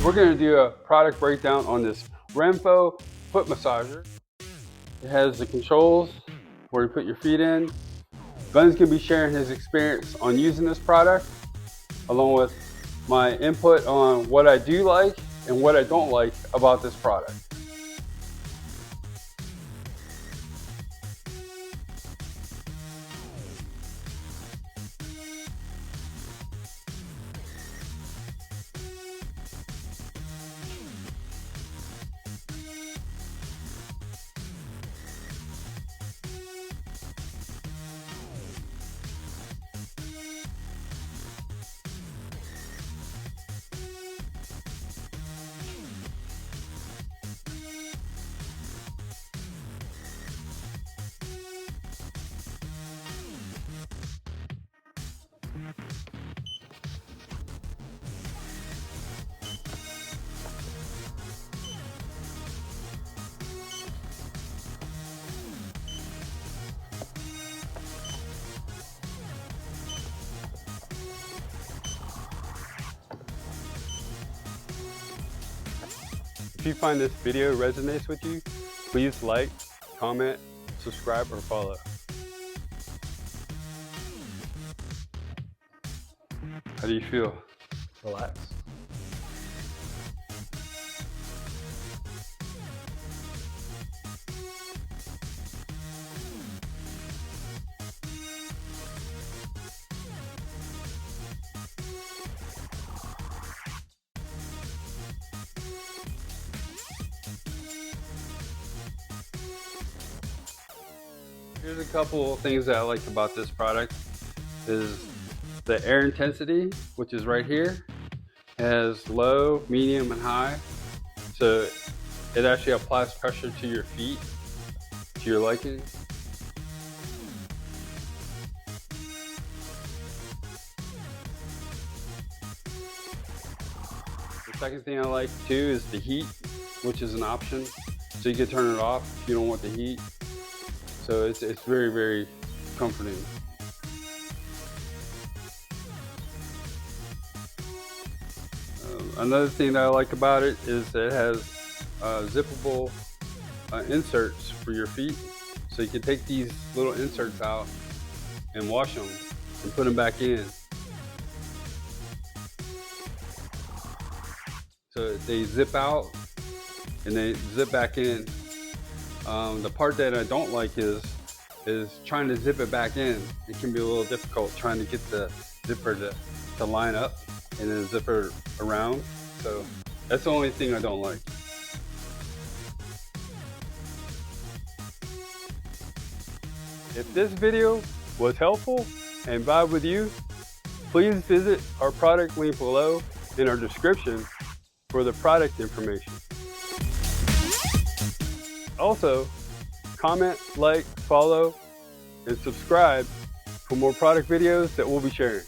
We're going to do a product breakdown on this Renpho foot massager. It has the controls where you put your feet in. Glenn's going to be sharing his experience on using this product, along with my input on what I do like and what I don't like about this product. If you find this video resonates with you, please like, comment, subscribe, or follow. How do you feel? Relax. Here's a couple of things that I like about this product is the air intensity, which is right here. It has low, medium, and high. So it actually applies pressure to your feet, to your liking. The second thing I like too is the heat, which is an option. So you can turn it off if you don't want the heat. So it's very, very comforting. Another thing that I like about it is that it has zippable inserts for your feet. So you can take these little inserts out and wash them and put them back in. So they zip out and they zip back in. The part that I don't like is trying to zip it back in. It can be a little difficult trying to get the zipper to line up and then zipper around. So that's the only thing I don't like. If this video was helpful and vibe with you, please visit our product link below in our description for the product information. Also, comment, like, follow, and subscribe for more product videos that we'll be sharing.